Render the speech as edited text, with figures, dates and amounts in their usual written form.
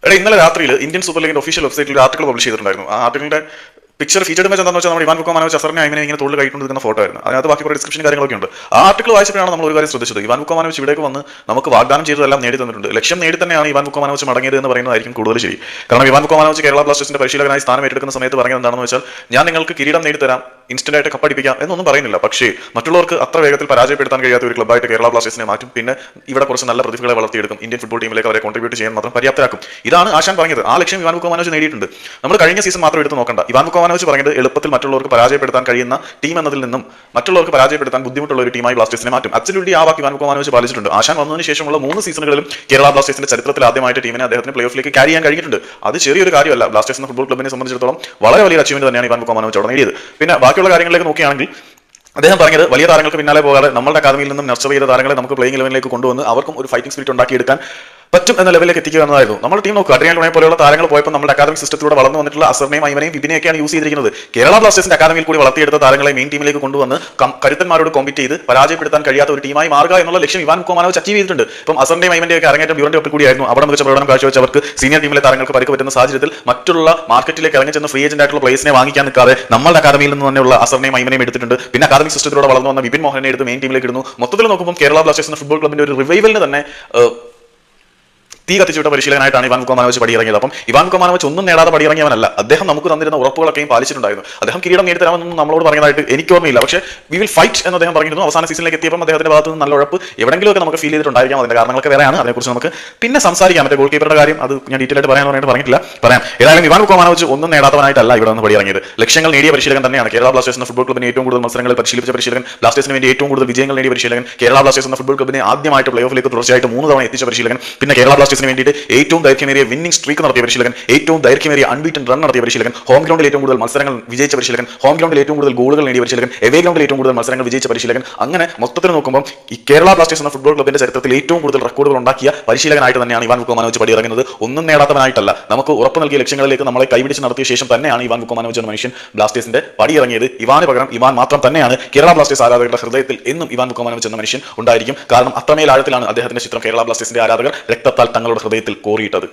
എടാ ഇന്നലെ രാത്രിയിൽ ഇന്ത്യൻ സൂപ്പർ ലീഗിന്റെ ഒഫീഷ്യൽ വെബ്സൈറ്റിൽ ഒരു ആർട്ടിക്കിൾ പബ്ലിഷ് ചെയ്തിട്ടുണ്ടായിരുന്നു. ആ ആർട്ടിക്കിളിന്റെ പിക്ചർ ഫീച്ചർഡ് ഇമേജ് എന്താണെന്ന് വെച്ചാൽ നമ്മുടെ ഇവാൻ വുക്കോമാനോവിച്ച് അസറിനെ ഇങ്ങനെ തോളിൽ കൈക്കൊണ്ടിരിക്കുന്ന ഫോട്ടോ ആയിരുന്നു. അതിനകത്ത് ബാക്കി കുറേ ഡിസ്ക്രിപ്ഷൻ കാര്യങ്ങളൊക്കെ ഉണ്ട്. ആ ആർട്ടിക്കിൾ വായിച്ചപ്പോഴാണ് നമ്മൾ ഒരു കാര്യം ശ്രദ്ധിച്ചത്. ഇവാൻ വുക്കോമാനോവിച്ച് ഇവിടേക്ക് വന്ന് നമുക്ക് വാഗ്ദാനം ചെയ്തതെല്ലാം നേടി തന്നിട്ടുണ്ട്. ലക്ഷ്യം നേടി തന്നെയാണ് ഇവാൻ വുക്കോമാനോവിച്ച് മടങ്ങിയത് എന്ന് പറയുന്നതായിരിക്കും കൂടുതൽ ശരി. കാരണം ഇവാൻ വുക്കോമാനോവിച്ച് കേരള ബ്ലാസ്റ്റേഴ്സിന്റെ പരിശീലകനായി സ്ഥാനം ഏറ്റെടുക്കുന്ന സമയത്ത് പറഞ്ഞത് എന്താണെന്ന് വെച്ചാൽ, ഞാൻ നിങ്ങൾക്ക് കിരീടം നേടിത്തരാം, ഇൻസ്റ്റന്റ് ആയിട്ട് കപ്പടിപ്പിക്കാം എന്നൊന്നും പറയുന്നില്ല. പക്ഷേ മറ്റുള്ളവർക്ക് അത്ര വേഗത്തിൽ പരാജയപ്പെടുത്താൻ കഴിയാത്ത ഒരു ക്ലബ്ബായിട്ട് കേരള ബ്ലാസ്റ്റേഴ്സിനെ മാറ്റും. പിന്നെ ഇവിടെ കുറച്ച് നല്ല പ്രതിഭകളെ വളർത്തിയെടുക്കും, ഇന്ത്യൻ ഫുട്ബോൾ ടീമിലേക്ക് അവരെ കോൺട്രിബ്യൂട്ട് ചെയ്യാൻ മാത്രം പര്യാപ്തരാക്കും. ഇതാണ് ആശാൻ പറഞ്ഞത്. ആ ലക്ഷ്യം ഇവാൻ വുക്കോമാനോവിച്ച് നേടിയിട്ടുണ്ട്. നമ്മൾ കഴിഞ്ഞ സീസൺ മാത്രം എടുത്ത് നോക്കണ്ട. ഇവാൻ വുക്കോമാനോവിച്ച് പറഞ്ഞത് എളുപ്പത്തിൽ മറ്റുള്ളവർക്ക് പരാജയപ്പെടുത്താൻ കഴിയുന്ന ടീം എന്നതിൽ നിന്നും മറ്റുള്ളവർക്ക് പരാജയപ്പെടുത്താൻ ബുദ്ധിമുട്ടുള്ള ഒരു ടീമായി ബ്ലാസ്റ്റേഴ്സിനെ മാറ്റും. അബ്സല്യൂട്ട്ലി ആ വാക്ക് ഇവാൻ വുക്കോമാനോവിച്ച് പാലിച്ചിട്ടുണ്ട്. ആശാൻ വന്നതിന് ശേഷമുള്ള 3 സീസണുകളിലും കേരള ബ്ലാസ്റ്റേഴ്സിന്റെ ചരിത്രത്തിൽ ആദ്യമായിട്ട് ടീമിനെ അദ്ദേഹത്തിന് പ്ലേ ഓഫിലേക്ക് ക്യാരി ചെയ്യാൻ കഴിഞ്ഞിട്ടുണ്ട്. അത് ചെറിയൊരു കാര്യമല്ല. ബ്ലാസ്റ്റേഴ്സ് എന്ന ഫുട്ബോൾ ക്ലബിനെ സംബന്ധിച്ചിടത്തോളം വളരെ വലിയ അച്ചീവ്മെന്റ് തന്നെയാണ് ഇവാൻ വുക്കോമാനോവിച്ച് അവിടെ നേടിയത്. പിന്നെ ബാക്കിയുള്ള കാര്യങ്ങളിലേക്ക് നോക്കുകയാണെങ്കിൽ അദ്ദേഹം പറഞ്ഞത്, വലിയ താരങ്ങൾക്ക് പിന്നാലെ പോകാതെ നമ്മുടെ അക്കാദമിയിൽ നിന്നും നർച്ചർ ചെയ്ത താരങ്ങളെ നമുക്ക് പ്ലേയിങ് ഇലവനിലേക്ക് കൊണ്ടുവന്ന് അവർക്കും ഒരു ഫൈറ്റിംഗ് സ്പിരിറ്റ് ഉണ്ടാക്കിയെടുക്കാൻ പറ്റും എന്ന ലെവലിലേക്ക് എത്തിക്കുക എന്നതായിരുന്നു. നമ്മൾ ടീം നോക്കുക. അഡ്രിയാൻ ലുണയെ പോലെയുള്ള താരങ്ങൾ പോയപ്പോൾ നമ്മുടെ അക്കാദമിക് സിസ്റ്റത്തിലൂടെ വളർന്നു വന്നിട്ടുള്ള അസറിനെയും ഐവനെയും വിപിനെയൊക്കെയാണ് യൂസ് ചെയ്തിരിക്കുന്നത്. കേരള ബ്ലാസ്റ്റേഴ്സിന്റെ അക്കാദമിയിൽ കൂടി വളർത്തിയെടുത്ത താരങ്ങളെ മെയിൻ ടീമിലേക്ക് കൊണ്ടുവന്ന് കരുത്തന്മാരോട് കോമ്പീറ്റ് ചെയ്ത് പരാജയപ്പെടുത്താൻ കഴിയാത്ത ഒരു ടീമായി മാറുക എന്നുള്ള ലക്ഷ്യം ഇവാൻ വുക്കോമാനോവിച്ച് അച്ചീവ് ചെയ്തിട്ടുണ്ട്. ഇപ്പം അസറിന്റെയും ഐവന്റെയും ഒക്കെ അരങ്ങേറ്റം ബ്യൂറോന്റെ ഒപ്പിൽ കൂടിയായിരുന്നു. അവിടെ മികച്ച പ്രകടനം കാഴ്ചവെച്ചവർക്ക് സീനിയർ ടീമിലെ താരങ്ങൾക്ക് പരിക്ക് പറ്റുന്ന സാഹചര്യത്തിൽ മറ്റുള്ള മാർക്കറ്റിലേക്ക് ഇറങ്ങി ചെന്ന് ഫ്രീ ഏജന്റ് ആയിട്ടുള്ള പ്ലേസിനെ വാങ്ങിക്കാൻ നിൽക്കാതെ നമ്മുടെ അക്കാദമിയിൽ നിന്ന് തന്നെയുള്ള അസറിനെയും ഐവനെയും എടുത്തിട്ടുണ്ട്. പിന്നെ അക്കാദമിക് സിസ്റ്റത്തിലൂടെ വളർന്നു വന്ന വിപിൻ മോഹനെ എടുത്ത് മെയിൻ ടീമിലേക്ക് ഇടുന്നു. മൊത്തത്തിൽ നോക്കുമ്പോൾ കേരള ബ്ലാസ്റ്റേഴ്സ് എന്ന ഫുട്ബോൾ ക്ലബിന്റെ ഒരു റിവൈവലിന് തന്നെ തീ കത്തിച്ചുവിട്ട പരിശീലകനായിട്ടാണ് ഇവാൻ വുക്കോമാനോവിച്ച് പടിയിറങ്ങിയത്. അപ്പം ഇവാൻ വുക്കോമാനോവിച്ച് ഒന്നും നേടാതെ പടിയിറങ്ങിയവനല്ല. അദ്ദേഹം നമുക്ക് തന്നിരുന്ന ഉറപ്പുകളൊക്കെയും പാലിച്ചിട്ടുണ്ടായിരുന്നു. അദ്ദേഹം കിരീടം നേടിത്തരാമെന്നൊന്നും നമ്മളോട് പറഞ്ഞതായിട്ട് എനിക്ക് ഓർമ്മയില്ല. പക്ഷേ വി വിൽ ഫൈറ്റ് എന്ന് അദ്ദേഹം പറഞ്ഞിരുന്നു. അവസാന സീസണിലേക്ക് എത്തിയപ്പോൾ അദ്ദേഹത്തിന്റെ ഭാഗത്ത് നിന്ന് നല്ല ഉറപ്പ് എവിടെയെങ്കിലുമൊക്കെ നമുക്ക് ഫീൽ ചെയ്തിട്ടുണ്ടായിരിക്കാം. അതിന്റെ കാരണങ്ങളൊക്കെ വേറെയാണ്. അതിനെക്കുറിച്ച് നമുക്ക് പിന്നെ സംസാരിക്കാം. മറ്റേ ഗോൾ കീപ്പറുടെ കാര്യം അത് ഞാൻ ഡീറ്റെയിൽ ആയിട്ട് പറഞ്ഞിട്ടില്ല. പറയാം. ഏതായാലും ഇവാൻ വുക്കോമാനോവിച്ച് ഒന്നും നേടാത്തവനായിട്ടല്ല ഇവിടെ നിന്ന് പടിയിറങ്ങിയത്. ലക്ഷ്യങ്ങൾ നേടിയ പരിശീലകൻ തന്നെയാണ്. കേരള ബ്ലാസ്റ്റേഴ്സ് എന്ന ഫുട്ബോൾ ക്ലബിനെ ഏറ്റവും കൂടുതൽ മത്സരങ്ങളിൽ പരിശീലിപ്പിച്ച പരിശീലകൻ, ബ്ലാസ്റ്റേഴ്സിന് വേണ്ടി ഏറ്റവും കൂടുതൽ വിജയങ്ങൾ നേടിയ പരിശീലകൻ, കേരള ബ്ലാസ്റ്റേഴ്സ് എന്ന ഫുട്ബോൾ ക്ലബിനെ ആദ്യമായിട്ട് പ്ലേ ഓഫിലേക്ക് തുടർച്ചയായിട്ട് 3 തവണ എത്തിച്ച പരിശീലകൻ, പിന്നെ കേരള ബ്ലാസ്റ്റേഴ്സിന് വേണ്ടിയിട്ട് ഏറ്റവും ദൈർഘ്യമേറിയ വിന്നിംഗ് സ്ട്രീക്ക് നടത്തിയ പരിശീലകൻ, ഏറ്റവും ദൈർഘ്യമേറിയ അൺബീറ്റൻ റൺ നടത്തിയ പരിശീലകൻ, ഹോം ഗ്രൗണ്ടിൽ ഏറ്റവും കൂടുതൽ മത്സരങ്ങൾ വിജയിച്ച പരിശീലകൻ, ഹോം ഗ്രൗണ്ടിൽ ഏറ്റവും കൂടുതൽ ഗോളുകൾ നേടിയ പരിശീലകൻ, എവേ ഗ്രൗണ്ടിൽ ഏറ്റവും കൂടുതൽ മത്സരങ്ങൾ വിജയിച്ച പരിശീലകൻ. അങ്ങനെ മൊത്തത്തിൽ നോക്കുമ്പോൾ ഈ കേരള ബ്ലാസ്റ്റേഴ്സ് എന്ന ഫുട്ബോൾ ക്ലബിന്റെ ചരിത്രത്തിൽ ഏറ്റവും കൂടുതൽ റെക്കോർഡുകൾ ഉണ്ടാക്കിയ പരിശീലകനായിട്ട് തന്നെയാണ് ഇവാൻ വുക്കോമാനോവിച്ച് പടിയിറങ്ങുന്നത്. ഒന്നും നേടാത്തവനായിട്ടല്ല. നമുക്ക് ഉറപ്പ് നൽകിയ ലക്ഷ്യങ്ങളിലേക്ക് നമ്മളെ കൈപിടിച്ച് നടത്തിയ ശേഷം തന്നെയാണ് ഇവാൻ വുക്കോമാനോവിച്ച് എന്ന മനുഷ്യൻ ബ്ലാസ്റ്റേഴ്സിന്റെ പടിയിറങ്ങിയത്. ഇവാന് പകരം ഇവാൻ മാത്രം തന്നെയാണ് കേരള ബ്ലാസ്റ്റേഴ്സ് ആരാധകരുടെ ഹൃദയത്തിൽ എന്നും ഇവാൻ വുക്കോമാനോവിച്ച് എന്ന മനുഷ്യൻ ഉണ്ടായിരിക്കും. കാരണം അത്രമേൽ ആഴത്തിലാണ് അദ്ദേഹത്തിന്റെ ചിത്രം കേരള ബ്ലാസ്റ്റേഴ്സിന്റെ ആരാധകർ രക്തത്താൽ തങ്ങളുടെ ഹൃദയത്തിൽ കോറിയിട്ടത്.